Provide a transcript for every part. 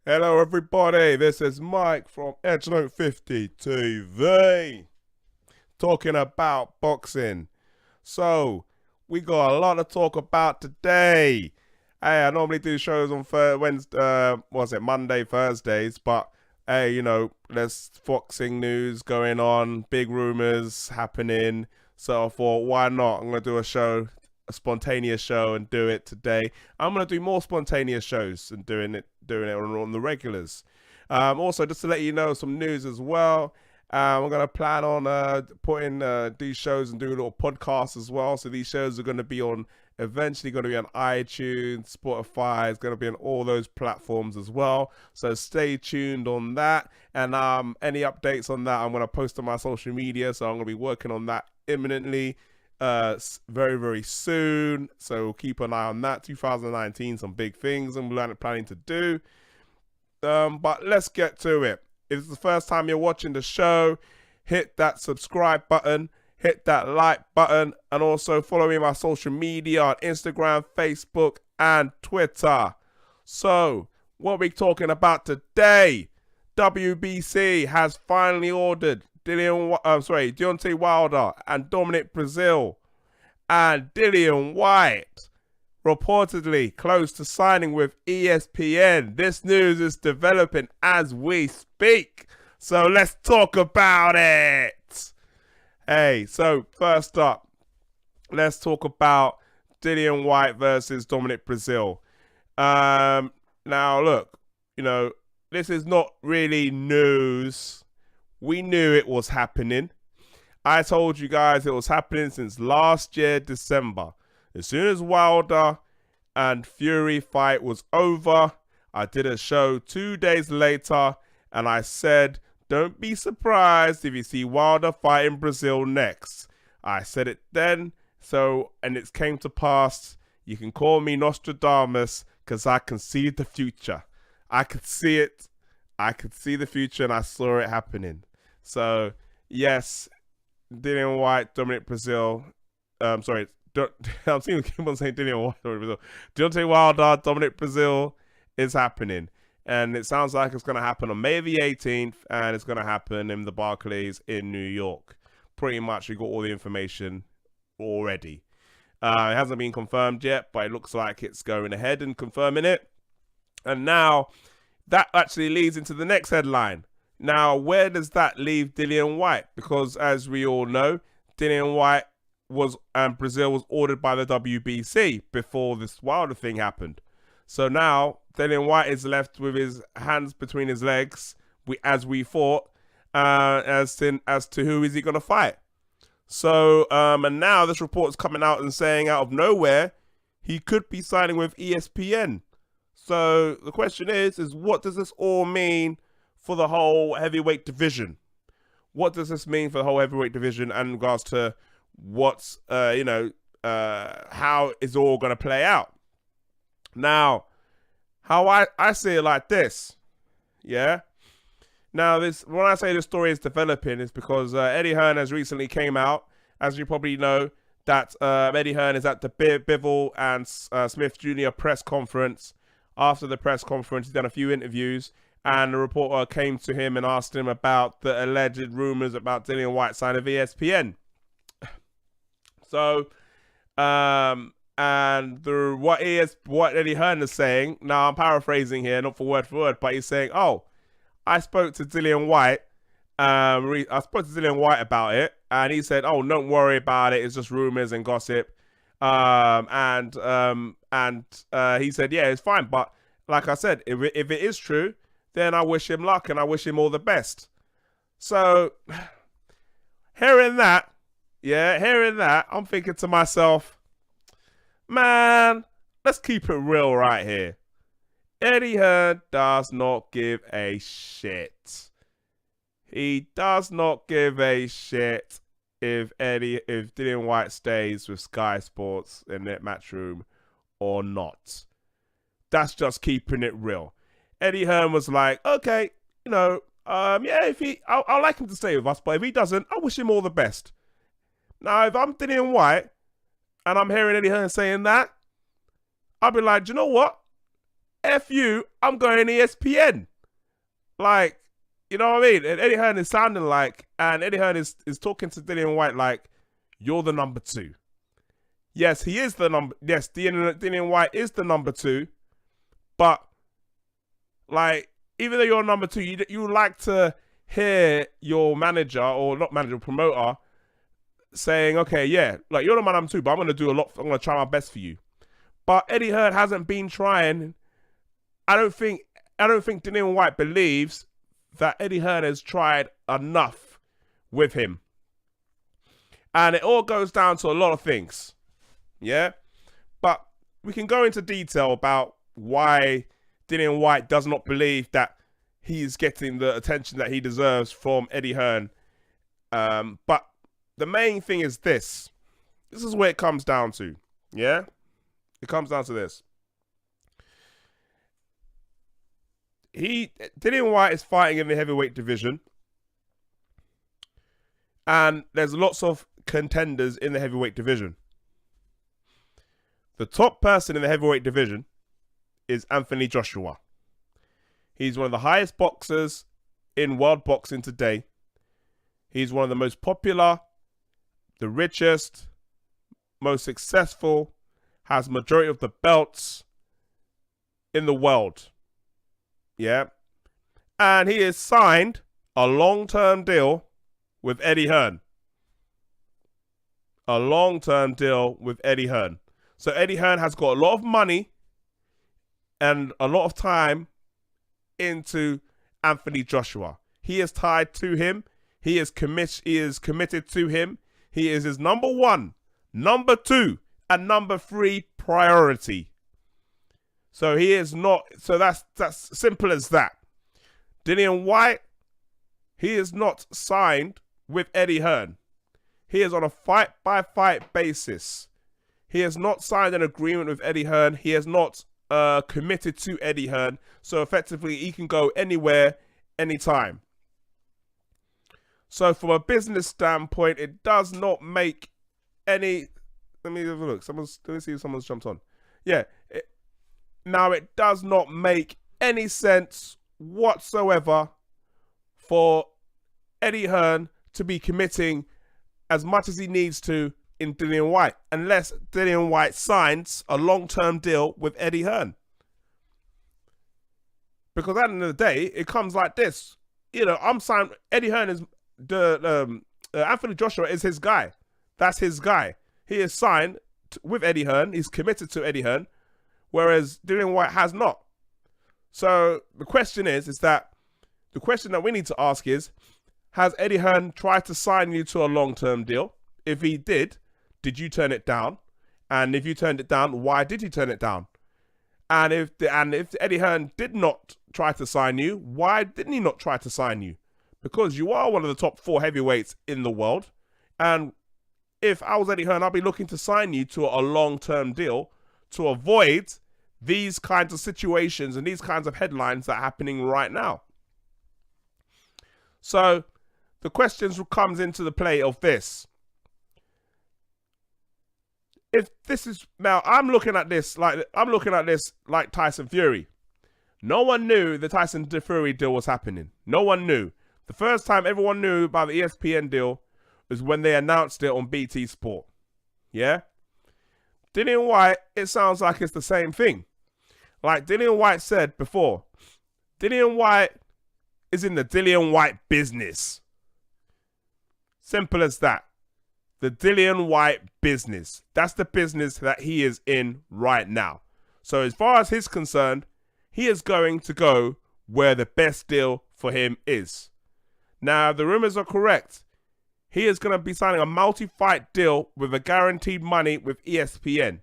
Hello, everybody. This is Mike from Edge 50 TV talking about boxing. So, we got a lot to talk about today. Hey, I normally do shows on Wednesday, Monday, Thursdays, but hey, there's boxing news going on, big rumors happening. So I thought, why not? I'm gonna do a spontaneous show, and do it today. I'm gonna do more spontaneous shows and doing it on the regulars. Also, just to let you know, some news as well. I'm gonna plan on putting these shows and doing little podcasts as well. So these shows are gonna be on eventually going to be on iTunes, Spotify. It's going to be on all those platforms as well. So stay tuned on that. And any updates on that, I'm going to post on my social media. So I'm going to be working on that imminently, very, very soon. So keep an eye on that. 2019, some big things I'm planning to do. But let's get to it. If it's the first time you're watching the show, hit that subscribe button. Hit that like button, and also follow me on my social media on Instagram, Facebook, and Twitter. So, what we're talking about today, WBC has finally ordered Deontay Wilder and Dominic Breazeale, and Dillian Whyte reportedly close to signing with ESPN. This news is developing as we speak. So let's talk about it. Hey, so first up, let's talk about Dillian Whyte versus Dominic Breazeale. Now, look, this is not really news. We knew it was happening. I told you guys it was happening since last year, December. As soon as Wilder and Fury fight was over, I did a show 2 days later, and I said, don't be surprised if you see Wilder fighting Breazeale next. I said it then, and it came to pass. You can call me Nostradamus, because I can see the future. I could see it. I could see the future, and I saw it happening. So, yes, Dillian Whyte, Dominic Breazeale. I'm seeing keep on saying Dillian Whyte, Dominic Breazeale. Deontay Wilder, Dominic Breazeale is happening. And it sounds like it's going to happen on May the 18th, and it's going to happen in the Barclays in New York. Pretty much, we got all the information already. It hasn't been confirmed yet, but it looks like it's going ahead and confirming it. And now, that actually leads into the next headline. Now, where does that leave Dillian Whyte? Because as we all know, Dillian Whyte and Breazeale was ordered by the WBC before this Wilder thing happened. So now, Dillian Whyte is left with his hands between his legs, as we thought, as to who is he going to fight. So, and now this report is coming out and saying out of nowhere, he could be signing with ESPN. So the question is what does this all mean for the whole heavyweight division? What does this mean for the whole heavyweight division in regards to what's, how it's all going to play out? Now, how I see it like this, yeah? Now, when I say the story is developing, it's because Eddie Hearn has recently came out, as you probably know, that Eddie Hearn is at the Bivol and Smith Jr. press conference. After the press conference, he's done a few interviews, and the reporter came to him and asked him about the alleged rumors about Dillian Whyte signing of ESPN. So, and what Eddie Hearn is saying, now I'm paraphrasing here, not for word, but he's saying, I spoke to Dillian Whyte, about it, and he said, don't worry about it, it's just rumors and gossip. And he said, yeah, it's fine, but like I said, if it is true, then I wish him luck and I wish him all the best. So, hearing that, I'm thinking to myself, man, let's keep it real right here. Eddie Hearn does not give a shit. He does not give a shit if Dillian Whyte stays with Sky Sports in that Matchroom or not. That's just keeping it real. Eddie Hearn was like, okay, yeah, I like him to stay with us, but if he doesn't, I wish him all the best. Now, if I'm Dillian Whyte and I'm hearing Eddie Hearn saying that, I'll be like, do you know what? F you, I'm going ESPN. Like, you know what I mean? And Eddie Hearn is sounding like, and Eddie Hearn is talking to Dillian Whyte like, you're the number 2. Yes, he is the number. Yes, Dillian Whyte is the number 2. But, like, even though you're number 2, you like to hear your manager, or not manager, promoter, saying, okay, yeah, like, you're my number 2, but I'm going to do a lot. I'm going to try my best for you. But Eddie Hearn hasn't been trying. I don't think Dillian Whyte believes that Eddie Hearn has tried enough with him. And it all goes down to a lot of things. Yeah? But we can go into detail about why Dillian Whyte does not believe that he's getting the attention that he deserves from Eddie Hearn. But the main thing is this. This is where it comes down to. Yeah? It comes down to this. Dillian Whyte is fighting in the heavyweight division. And there's lots of contenders in the heavyweight division. The top person in the heavyweight division is Anthony Joshua. He's one of the highest boxers in world boxing today. He's one of the most popular, the richest, most successful, has majority of the belts in the world. Yeah. And he has signed a long-term deal with Eddie Hearn. A long-term deal with Eddie Hearn. So Eddie Hearn has got a lot of money and a lot of time into Anthony Joshua. He is tied to him. He is committed to him. He is his number 1, number 2, and number 3 priority. So he is not. So that's simple as that. Dillian Whyte, he is not signed with Eddie Hearn. He is on a fight-by-fight basis. He has not signed an agreement with Eddie Hearn. He has not committed to Eddie Hearn. So effectively, he can go anywhere, anytime. So from a business standpoint, it does not make any. Let me have a look. Let me see if someone's jumped on. Yeah. Now, it does not make any sense whatsoever for Eddie Hearn to be committing as much as he needs to in Dillian Whyte, unless Dillian Whyte signs a long-term deal with Eddie Hearn. Because at the end of the day, it comes like this. You know, I'm signed. Eddie Hearn is Anthony Joshua is his guy. That's his guy. He is signed with Eddie Hearn. He's committed to Eddie Hearn, whereas Dillian Whyte has not. So the question that we need to ask is, has Eddie Hearn tried to sign you to a long-term deal? If he did you turn it down? And if you turned it down, why did you turn it down? And if Eddie Hearn did not try to sign you, why didn't he not try to sign you? Because you are one of the top 4 heavyweights in the world. And if I was Eddie Hearn, I'd be looking to sign you to a long-term deal to avoid these kinds of situations and these kinds of headlines that are happening right now. So the questions comes into the play of this. If this is now, I'm looking at this like Tyson Fury. No one knew the Tyson Fury deal was happening. No one knew. The first time everyone knew about the ESPN deal was when they announced it on BT Sport. Yeah? Dillian Whyte, it sounds like it's the same thing. Like Dillian Whyte said before, Dillian Whyte is in the Dillian Whyte business. Simple as that. The Dillian Whyte business. That's the business that he is in right now. So as far as he's concerned, he is going to go where the best deal for him is. Now, if the rumors are correct, he is going to be signing a multi-fight deal with a guaranteed money with ESPN.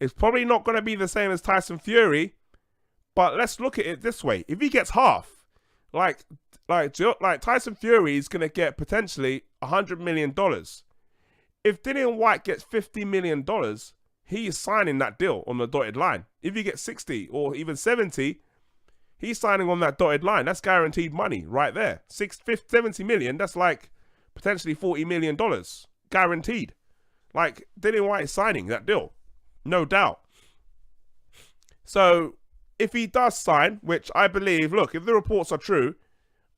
It's probably not going to be the same as Tyson Fury, but let's look at it this way. If he gets half, like Tyson Fury is going to get potentially $100 million. If Dillian Whyte gets $50 million, he is signing that deal on the dotted line. If he gets 60 or even 70, he's signing on that dotted line. That's guaranteed money right there. 70 million, that's like potentially $40 million. Guaranteed. Like, Dillian Whyte is signing that deal. No doubt. So, if he does sign, which I believe, look, if the reports are true,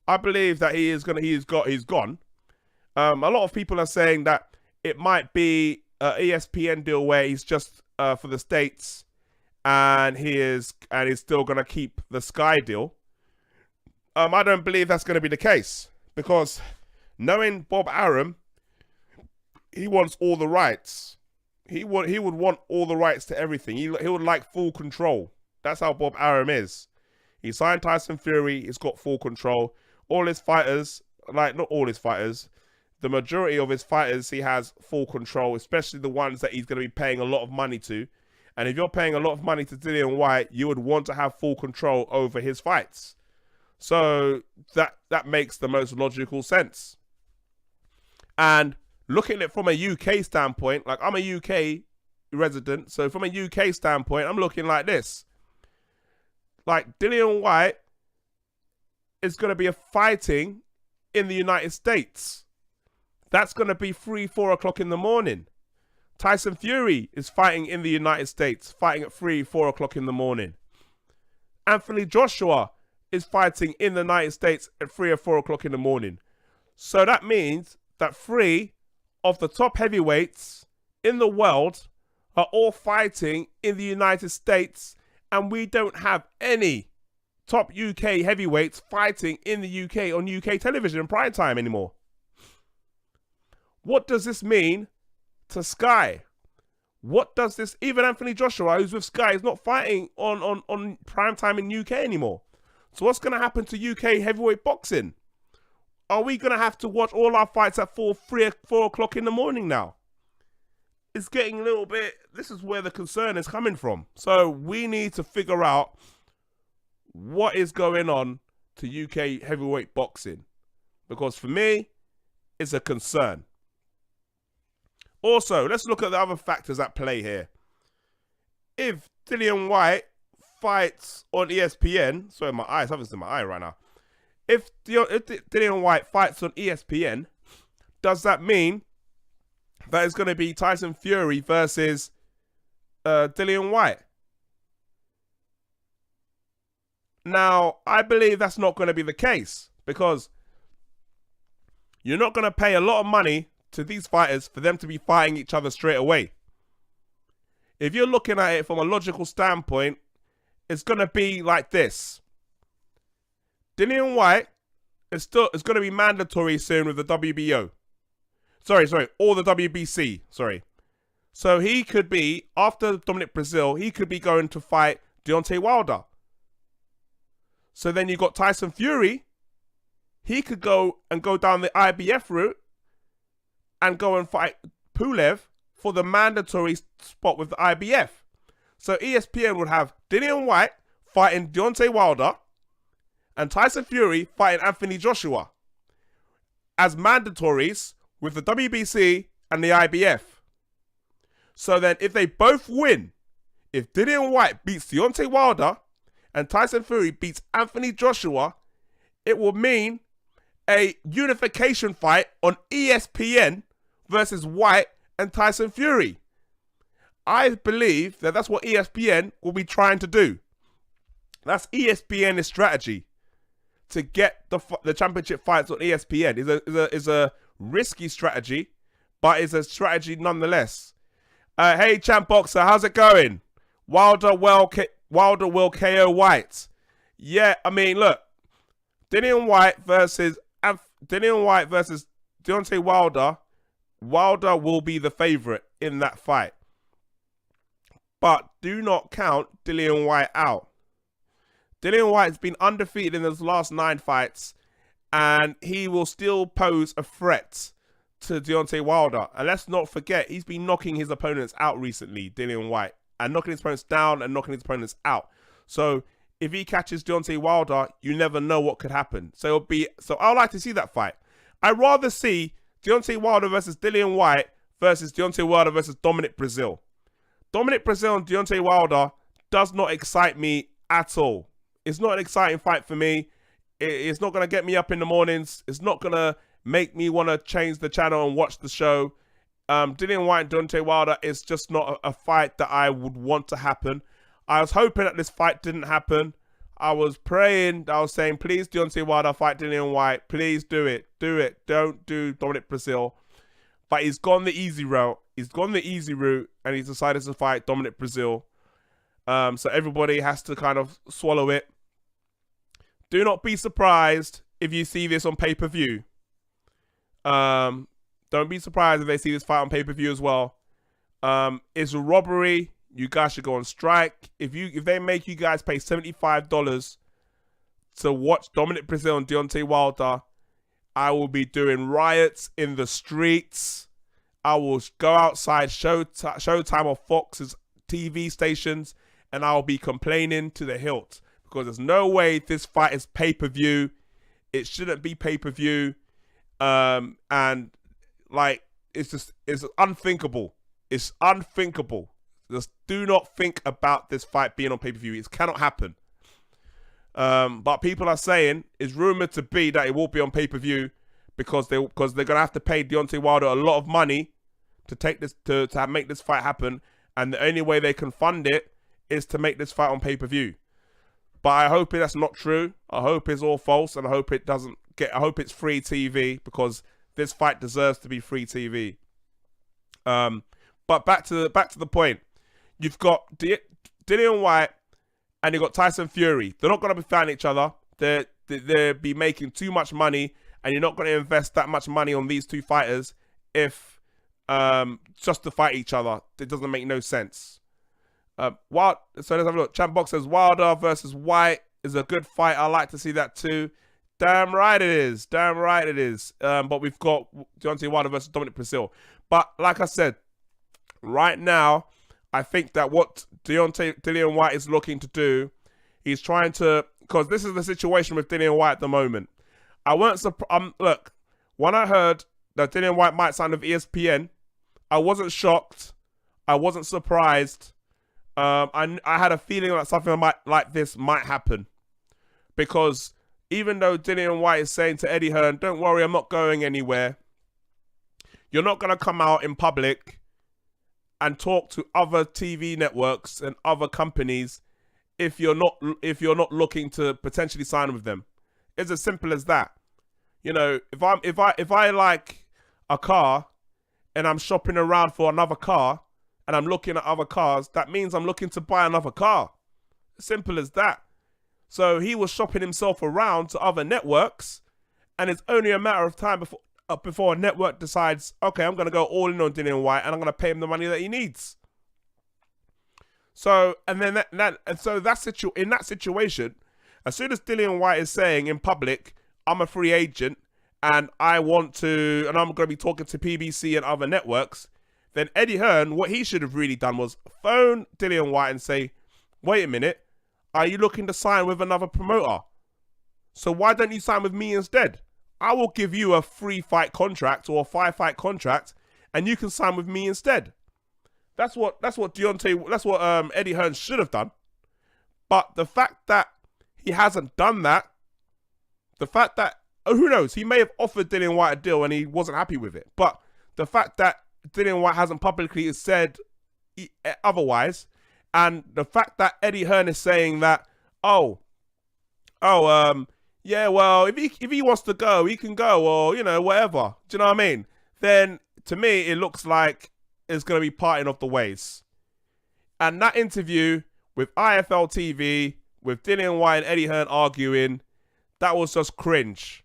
I believe that he's gone. A lot of people are saying that it might be an ESPN deal where he's just for the States, and he's still gonna keep the Sky deal. I don't believe that's gonna be the case, because knowing Bob Arum, he wants all the rights. He would want all the rights to everything. He would like full control. That's how Bob Arum is. He signed Tyson Fury. He's got full control. All his fighters, like not all his fighters, the majority of his fighters, he has full control, especially the ones that he's going to be paying a lot of money to. And if you're paying a lot of money to Dillian Whyte, you would want to have full control over his fights. So that makes the most logical sense. And looking at it from a UK standpoint, like I'm a UK resident, so from a UK standpoint, I'm looking like this. Like Dillian Whyte is going to be fighting in the United States. That's going to be 3-4 o'clock in the morning. Tyson Fury is fighting in the United States, fighting at 3-4 o'clock in the morning. Anthony Joshua is fighting in the United States at 3 or 4 o'clock in the morning. So that means that 3 of the top heavyweights in the world are all fighting in the United States, and we don't have any top UK heavyweights fighting in the UK on UK television in prime time anymore. What does this mean to Sky? What does this, even Anthony Joshua, who's with Sky, is not fighting on prime time in UK anymore. So what's going to happen to UK heavyweight boxing? Are we going to have to watch all our fights at 4 o'clock in the morning now? It's getting a little bit, this is where the concern is coming from. So we need to figure out what is going on to UK heavyweight boxing. Because for me, it's a concern. Also, let's look at the other factors at play here. If Dillian Whyte fights on ESPN, sorry, my eye, something's in my eye right now. If Dillian Whyte fights on ESPN, does that mean that it's going to be Tyson Fury versus Dillian Whyte? Now, I believe that's not going to be the case, because you're not going to pay a lot of money to these fighters for them to be fighting each other straight away. If you're looking at it from a logical standpoint, it's going to be like this. Dillian Whyte is going to be mandatory soon with the WBO. Sorry, or the WBC, sorry. So he could be, after Dominic Breazeale, he could be going to fight Deontay Wilder. So then you got Tyson Fury. He could go down the IBF route and go and fight Pulev for the mandatory spot with the IBF. So ESPN would have Dillian Whyte fighting Deontay Wilder and Tyson Fury fighting Anthony Joshua as mandatories with the WBC and the IBF. So then if they both win, if Dillian Whyte beats Deontay Wilder and Tyson Fury beats Anthony Joshua, it will mean a unification fight on ESPN versus Whyte and Tyson Fury. I believe that that's what ESPN will be trying to do. That's ESPN's strategy to get the championship fights on ESPN. Is a risky strategy, but it's a strategy nonetheless. Hey, Champ Boxer, how's it going? Wilder will KO Whyte. Yeah, I mean, look, Dillian Whyte versus Deontay Wilder. Wilder will be the favorite in that fight. But do not count Dillian Whyte out. Dillian Whyte's been undefeated in his last 9 fights, and he will still pose a threat to Deontay Wilder. And let's not forget, he's been knocking his opponents out recently, Dillian Whyte, and knocking his opponents down and knocking his opponents out. So if he catches Deontay Wilder, you never know what could happen. So I'd like to see that fight. I'd rather see Deontay Wilder versus Dillian Whyte versus Deontay Wilder versus Dominic Breazeale. Dominic Breazeale and Deontay Wilder does not excite me at all. It's not an exciting fight for me. It's not going to get me up in the mornings. It's not going to make me want to change the channel and watch the show. Dillian Whyte and Deontay Wilder is just not a fight that I would want to happen. I was hoping that this fight didn't happen. I was praying. I was saying, please, Deontay Wilder, fight Dillian Whyte. Please do it. Do it. Don't do Dominic Breazeale. But he's gone the easy route. And he's decided to fight Dominic Breazeale. So everybody has to kind of swallow it. Do not be surprised if you see this on pay-per-view. Don't be surprised if they see this fight on pay-per-view as well. It's a robbery. You guys should go on strike. If they make you guys pay $75 to watch Dominic Breazeale and Deontay Wilder, I will be doing riots in the streets. I will go outside Showtime or Fox's TV stations, and I will be complaining to the hilt because there's no way this fight is pay-per-view. It shouldn't be pay-per-view, and like it's unthinkable. It's unthinkable. Just do not think about this fight being on pay-per-view. It cannot happen. But people are saying it's rumored to be that it will be on pay-per-view because they're gonna have to pay Deontay Wilder a lot of money to take this to make this fight happen, and the only way they can fund it is to make this fight on pay-per-view. But I hope that's not true. I hope it's all false, and I hope it doesn't get. I hope it's free TV because this fight deserves to be free TV. But back to the point. You've got Dillian Whyte and you've got Tyson Fury. They're not going to be fighting each other. They'll be making too much money, and you're not going to invest that much money on these two fighters if just to fight each other. It doesn't make no sense. So let's have a look. Champ Box says Wilder versus Whyte is a good fight. I like to see that too. Damn right it is. Damn right it is. But we've got Deontay Wilder versus Dominic Breazeale. But like I said, right now, I think that what Dillian Whyte is looking to do, he's trying to, because this is the situation with Dillian Whyte at the moment. Look, when I heard that Dillian Whyte might sign with ESPN, I wasn't shocked. I wasn't surprised. I had a feeling that something like this might happen. Because even though Dillian Whyte is saying to Eddie Hearn, don't worry, I'm not going anywhere. You're not going to come out in public and talk to other TV networks and other companies if you're not looking to potentially sign with them. It's as simple as that. You know, if I like a car and I'm shopping around for another car and I'm looking at other cars, that means I'm looking to buy another car. Simple as that. So he was shopping himself around to other networks, and it's only a matter of time before a network decides, okay, I'm going to go all in on Dillian Whyte and I'm going to pay him the money that he needs. So, and then in that situation, as soon as Dillian Whyte is saying in public, I'm a free agent and I'm going to be talking to PBC and other networks, then Eddie Hearn, what he should have really done was phone Dillian Whyte and say, wait a minute, are you looking to sign with another promoter? So why don't you sign with me instead? I will give you a 3-fight contract or a 5-fight contract, and you can sign with me instead. That's what Eddie Hearn should have done. But the fact that he hasn't done that, the fact that who knows, he may have offered Dillian Whyte a deal and he wasn't happy with it. But the fact that Dillian Whyte hasn't publicly said otherwise, and the fact that Eddie Hearn is saying that, yeah, well, if he wants to go, he can go, or, you know, whatever. Do you know what I mean? Then, to me, it looks like it's going to be parting of the ways. And that interview with IFL TV, with Dillian Whyte and Eddie Hearn arguing, that was just cringe.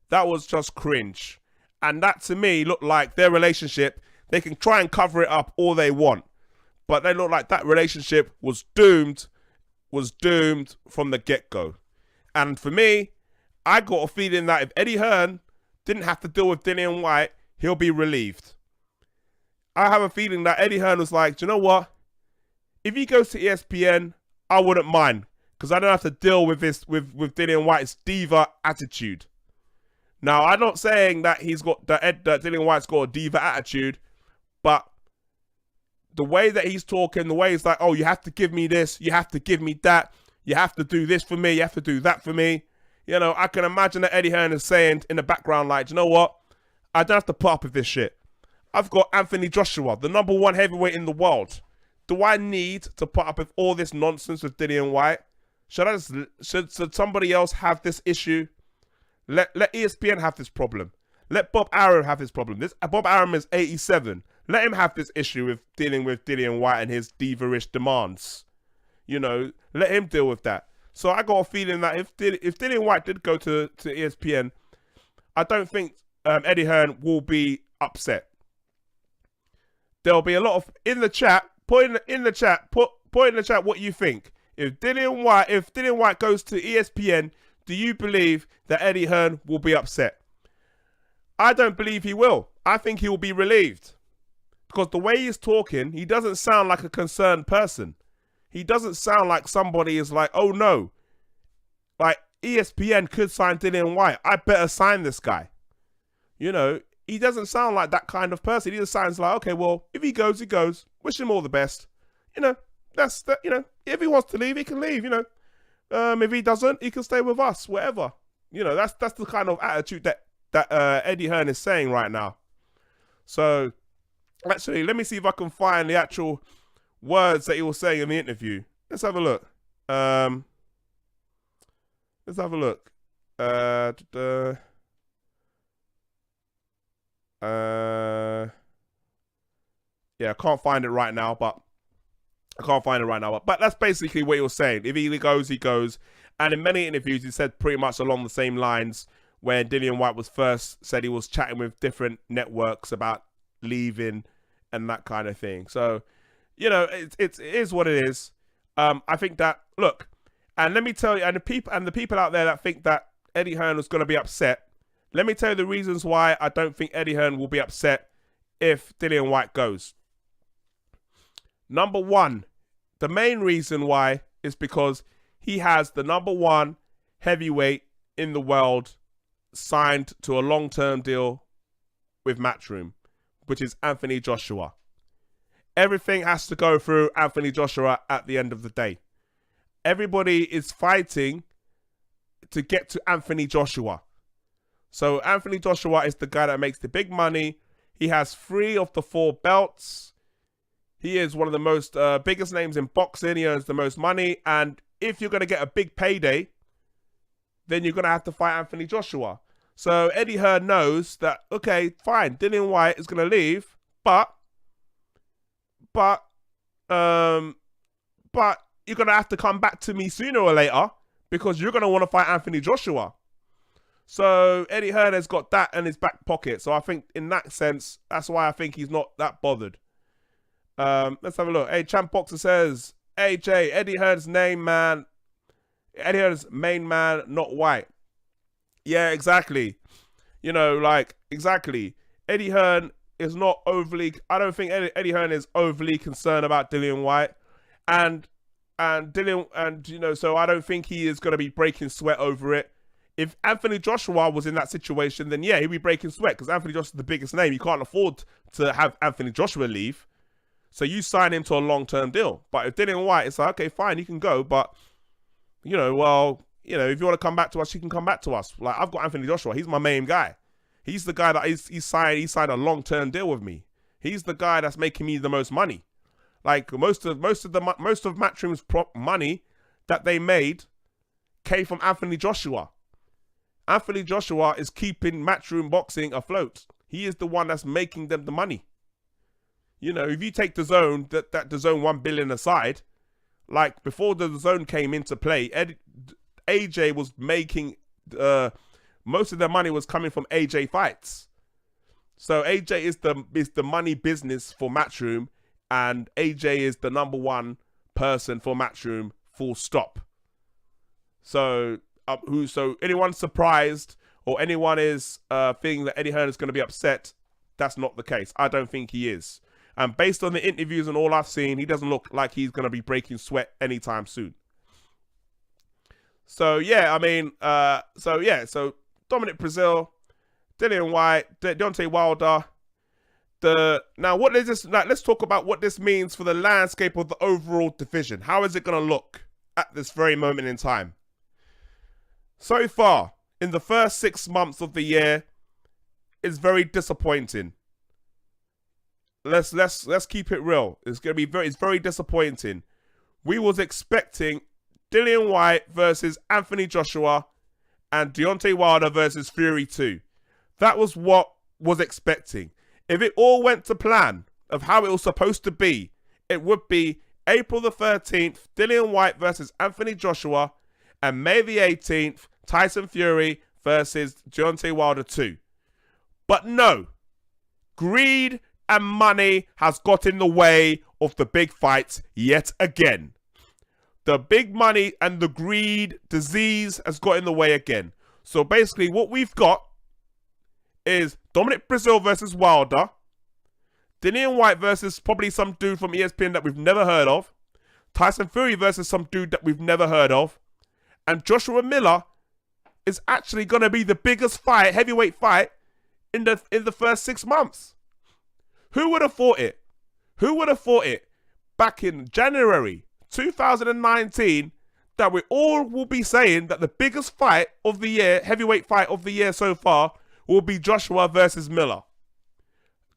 That was just cringe. And that, to me, looked like their relationship, they can try and cover it up all they want, but they look like that relationship was doomed from the get-go. And for me, I got a feeling that if Eddie Hearn didn't have to deal with Dillian Whyte, he'll be relieved. I have a feeling that Eddie Hearn was like, do you know what? If he goes to ESPN, I wouldn't mind, because I don't have to deal with this with Dillian Whyte's diva attitude. Now, I'm not saying that that Dillian Whyte's got a diva attitude, but the way that he's talking, the way he's like, oh, you have to give me this, you have to give me that, you have to do this for me, you have to do that for me. You know, I can imagine that Eddie Hearn is saying in the background, like, you know what? I don't have to put up with this shit. I've got Anthony Joshua, the #1 heavyweight in the world. do I need to put up with all this nonsense with Dillian Whyte? Should somebody else have this issue? Let ESPN have this problem. Let Bob Arum have this problem. Bob Arum is 87. Let him have this issue with dealing with Dillian Whyte and his diva-ish demands. You know, let him deal with that. So I got a feeling that if Dillian Whyte did go to ESPN, I don't think Eddie Hearn will be upset. There'll be a lot of in the chat. Put in the chat what you think. If Dillian Whyte goes to ESPN, do you believe that Eddie Hearn will be upset? I don't believe he will. I think he will be relieved. Because the way he's talking, he doesn't sound like a concerned person. He doesn't sound like somebody is like, oh no, like ESPN could sign Dillian Whyte. I better sign this guy. You know, he doesn't sound like that kind of person. He just sounds like, okay, well, if he goes, he goes. Wish him all the best. You know, that's that. You know, if he wants to leave, he can leave. You know, if he doesn't, he can stay with us. Whatever. You know, that's the kind of attitude that Eddie Hearn is saying right now. So, actually, let me see if I can find the actual words that he was saying in the interview. Let's have a look. Let's have a look. Yeah, I can't find it right now, but that's basically what he was saying. If he goes, he goes. And in many interviews, he said pretty much along the same lines when Dillian Whyte was first said he was chatting with different networks about leaving and that kind of thing. So, you know, it is what it is. I think that, look, and let me tell you, and the people out there that think that Eddie Hearn was going to be upset, let me tell you the reasons why I don't think Eddie Hearn will be upset if Dillian Whyte goes. Number one, the main reason why is because he has the number one heavyweight in the world signed to a long-term deal with Matchroom, which is Anthony Joshua. Everything has to go through Anthony Joshua at the end of the day. Everybody is fighting to get to Anthony Joshua. So Anthony Joshua is the guy that makes the big money. He has 3 of the 4 belts. He is one of the most biggest names in boxing. He earns the most money. And if you're going to get a big payday, then you're going to have to fight Anthony Joshua. So Eddie Hearn knows that, okay, fine, Dillian Whyte is going to leave, but you're going to have to come back to me sooner or later because you're going to want to fight Anthony Joshua. So Eddie Hearn has got that in his back pocket. So I think in that sense, that's why I think he's not that bothered. Let's have a look. Hey, Champ Boxer says, hey, Jay, Eddie Hearn's name, man. Eddie Hearn's main man, not White. Yeah, exactly. You know, like, exactly. Eddie Hearn is not overly, I don't think Eddie Hearn is overly concerned about Dillian Whyte. And Dillian, and, you know, so I don't think he is going to be breaking sweat over it. If Anthony Joshua was in that situation, then yeah, he'd be breaking sweat because Anthony Joshua is the biggest name. You can't afford to have Anthony Joshua leave. So you sign him to a long-term deal. But if Dillian Whyte, it's like, okay, fine, you can go. But, you know, well, you know, if you want to come back to us, you can come back to us. Like, I've got Anthony Joshua. He's my main guy. He's the guy that he signed a long-term deal with me. He's the guy that's making me the most money. Like, most of Matchroom's money that they made came from Anthony Joshua. Anthony Joshua is keeping Matchroom Boxing afloat. He is the one that's making them the money. You know, if you take the zone, that the zone 1 billion aside, like before the zone came into play, AJ was making, most of their money was coming from AJ fights. So AJ is the money business for Matchroom, and AJ is the number one person for Matchroom, full stop. So, so anyone surprised or anyone is thinking that Eddie Hearn is going to be upset, that's not the case. I don't think he is. And based on the interviews and all I've seen, he doesn't look like he's going to be breaking sweat anytime soon. So, yeah, I mean, so Dominic Breazeale, Dillian Whyte, Deontay Wilder. Now, what is this? Like, let's talk about what this means for the landscape of the overall division. How is it going to look at this very moment in time? So far, in the first 6 months of the year, it's very disappointing. let's keep it real. It's very disappointing. We was expecting Dillian Whyte versus Anthony Joshua and Deontay Wilder versus Fury 2. That was what was expecting. If it all went to plan of how it was supposed to be, it would be April the 13th, Dillian Whyte versus Anthony Joshua, and May the 18th, Tyson Fury versus Deontay Wilder 2. But no, greed and money has got in the way of the big fights yet again. The big money and the greed disease has got in the way again. So basically what we've got is Dominic Breazeale versus Wilder, Dillian Whyte versus probably some dude from ESPN that we've never heard of, Tyson Fury versus some dude that we've never heard of, and Joshua Miller is actually going to be the biggest fight, heavyweight fight, in the first 6 months. Who would have thought it? Who would have thought it back in January 2019 that we all will be saying that the biggest fight of the year, heavyweight fight of the year so far, will be Joshua versus Miller?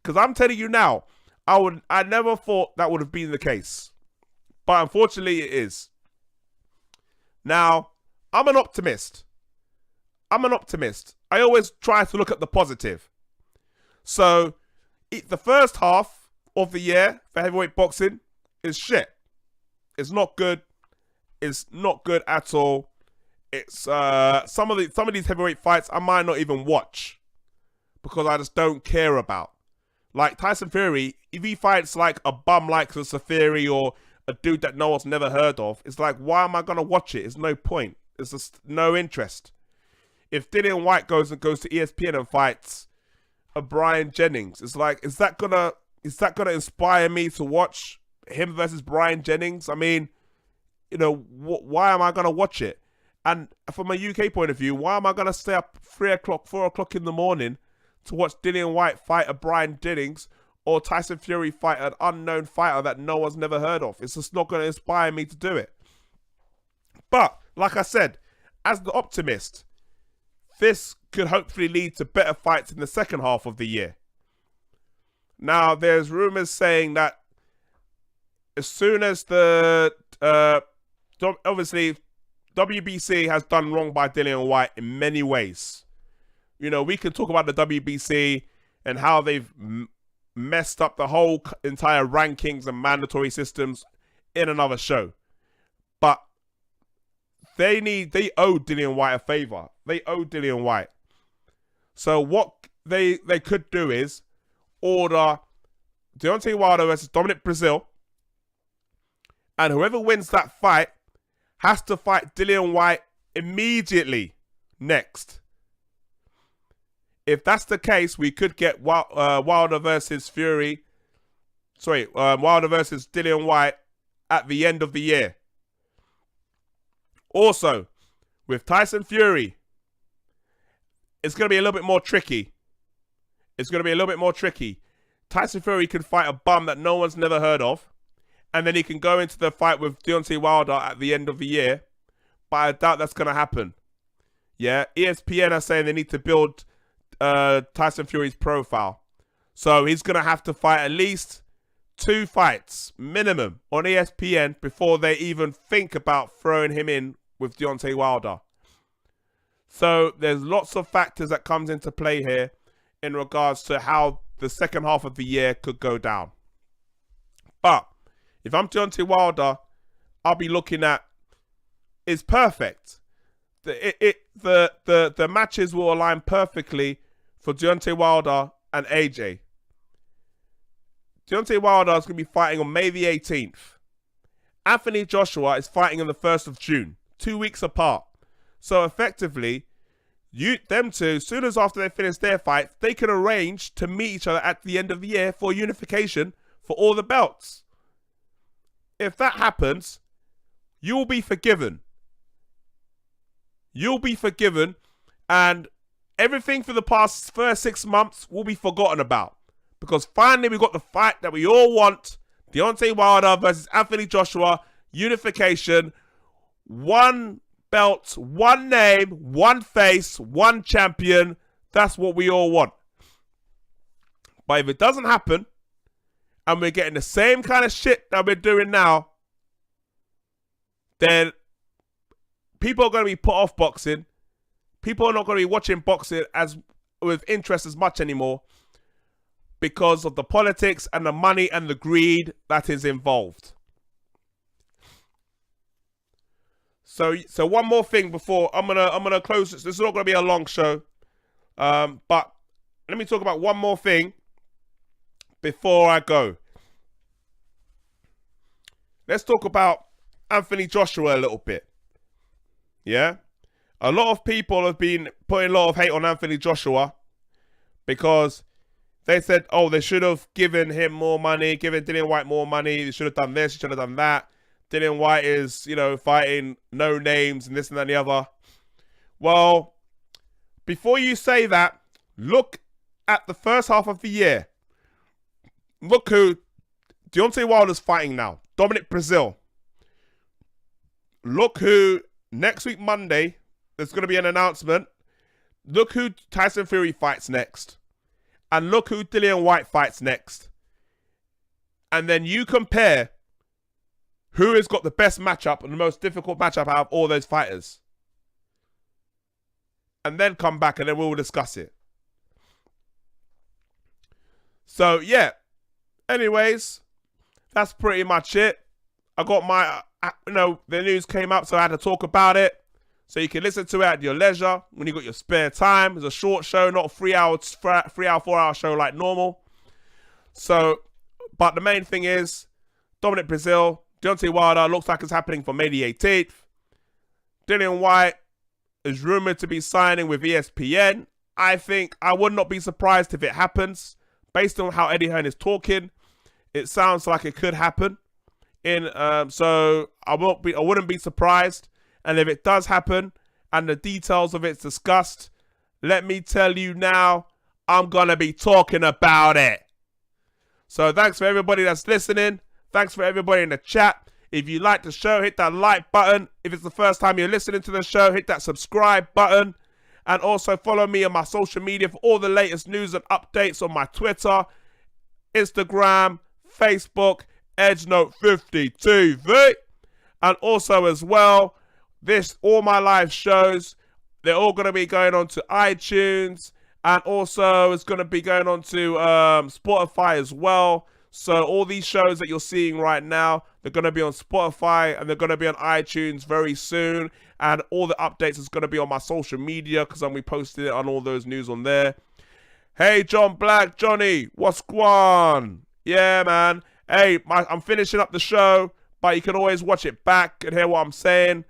Because I'm telling you now, I never thought that would have been the case. But unfortunately it is. Now, I'm an optimist. I always try to look at the positive. So, the first half of the year for heavyweight boxing is shit. It's not good. It's not good at all. It's some of these heavyweight fights I might not even watch because I just don't care about. Like Tyson Fury, if he fights like a bum like Safiri or a dude that no one's never heard of, it's like, why am I gonna watch it? It's no point. It's just no interest. If Dillian Whyte goes to ESPN and fights a Brian Jennings, it's like, is that gonna inspire me to watch him versus Brian Jennings? I mean, you know, why am I gonna watch it? And from a UK point of view, why am I gonna stay up 3 o'clock, 4 o'clock in the morning to watch Dillian Whyte fight a Brian Jennings or Tyson Fury fight an unknown fighter that no one's never heard of? It's just not gonna inspire me to do it. But like I said, as the optimist, this could hopefully lead to better fights in the second half of the year. Now, there's rumors saying that as soon as obviously, WBC has done wrong by Dillian Whyte in many ways. You know, we can talk about the WBC and how they've messed up the whole entire rankings and mandatory systems in another show. But they owe Dillian Whyte a favor. They owe Dillian Whyte. So what they could do is order Deontay Wilder versus Dominic Breazeale, and whoever wins that fight has to fight Dillian Whyte immediately next. If that's the case, we could get Wilder versus Fury. Wilder versus Dillian Whyte at the end of the year. Also, with Tyson Fury, it's going to be a little bit more tricky. Tyson Fury can fight a bum that no one's never heard of, and then he can go into the fight with Deontay Wilder at the end of the year. But I doubt that's going to happen. Yeah, ESPN are saying they need to build Tyson Fury's profile. So he's going to have to fight at least 2 fights minimum on ESPN before they even think about throwing him in with Deontay Wilder. So there's lots of factors that comes into play here in regards to how the second half of the year could go down. But if I'm Deontay Wilder, I'll be looking at, it's perfect. The matches will align perfectly for Deontay Wilder and AJ. Deontay Wilder is going to be fighting on May the 18th. Anthony Joshua is fighting on the 1st of June, 2 weeks apart. So effectively, them two, as soon as after they finish their fight, they can arrange to meet each other at the end of the year for unification for all the belts. If that happens, you will be forgiven. You'll be forgiven, and everything for the first 6 months will be forgotten about. Because finally we got the fight that we all want. Deontay Wilder versus Anthony Joshua. Unification. One belt, one name, one face, one champion. That's what we all want. But if it doesn't happen, and we're getting the same kind of shit that we're doing now, then people are going to be put off boxing. People are not going to be watching boxing with interest as much anymore because of the politics and the money and the greed that is involved. So one more thing before I'm gonna close this. This is not gonna be a long show, but let me talk about one more thing before I go. Let's talk about Anthony Joshua a little bit. Yeah, a lot of people have been putting a lot of hate on Anthony Joshua because they said, oh, they should have given him more money, given Dillian Whyte more money. They should have done this, should have done that. Dillian Whyte is, fighting no names and this and that and the other. Well, before you say that, look at the first half of the year. Look who Deontay Wilder's fighting now. Dominic Breazeale. Look who, next week Monday, there's going to be an announcement. Look who Tyson Fury fights next. And look who Dillian Whyte fights next. And then you compare who has got the best matchup and the most difficult matchup out of all those fighters. And then come back and then we'll discuss it. So, yeah. Anyways, that's pretty much it. I got my, the news came up, so I had to talk about it. So you can listen to it at your leisure when you got your spare time. It's a short show, not a 4-hour show like normal. So, but the main thing is, Dominic Breazeale, Deontay Wilder looks like it's happening for May the 18th. Dillian Whyte is rumored to be signing with ESPN. I think I would not be surprised if it happens. Based on how Eddie Hearn is talking, it sounds like it could happen. So I wouldn't be surprised. And if it does happen and the details of it's discussed, let me tell you now, I'm gonna be talking about it. So thanks for everybody that's listening. Thanks for everybody in the chat. If you like the show, hit that like button. If it's the first time you're listening to the show, hit that subscribe button. And also follow me on my social media for all the latest news and updates on my Twitter, Instagram, Facebook, EdgeNote50 TV. And also as well, all my live shows, they're all going to be going on to iTunes. And also it's going to be going on to Spotify as well. So all these shows that you're seeing right now, they're going to be on Spotify and they're going to be on iTunes very soon. And all the updates is going to be on my social media because I'm going to be posting it on all those news on there. Hey, John Black, Johnny, what's going on? Yeah, man. Hey, I'm finishing up the show, but you can always watch it back and hear what I'm saying.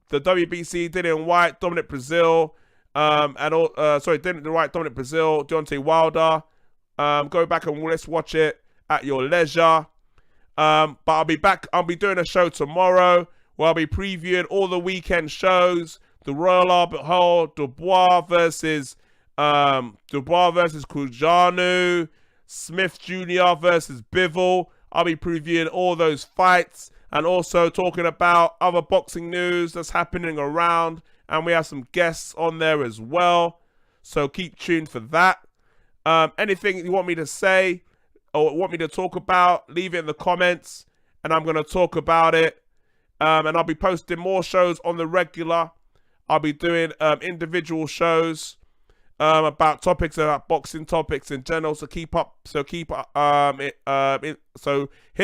The WBC, Dillian Whyte, Dominic Breazeale, Dillian Whyte, Dominic Breazeale, Deontay Wilder. Go back and let's watch it at your leisure. But I'll be back. I'll be doing a show tomorrow where I'll be previewing all the weekend shows. The Royal Albert Hall, Dubois versus Cujanu, Smith Jr. versus Bivol. I'll be previewing all those fights and also talking about other boxing news that's happening around. And we have some guests on there as well. So keep tuned for that. Anything you want me to say or want me to talk about, leave it in the comments and I'm going to talk about it. And I'll be posting more shows on the regular. I'll be doing individual shows about topics, about boxing topics in general. So hit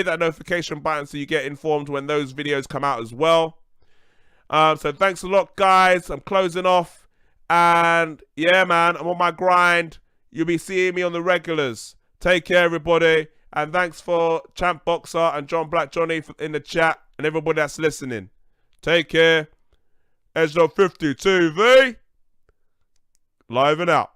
that notification button so you get informed when those videos come out as well. So thanks a lot, guys. I'm closing off. And yeah, man, I'm on my grind. You'll be seeing me on the regulars. Take care, everybody. And thanks for Champ Boxer and John Black Johnny in the chat and everybody that's listening. Take care. EdgeNote50 TV. Live and out.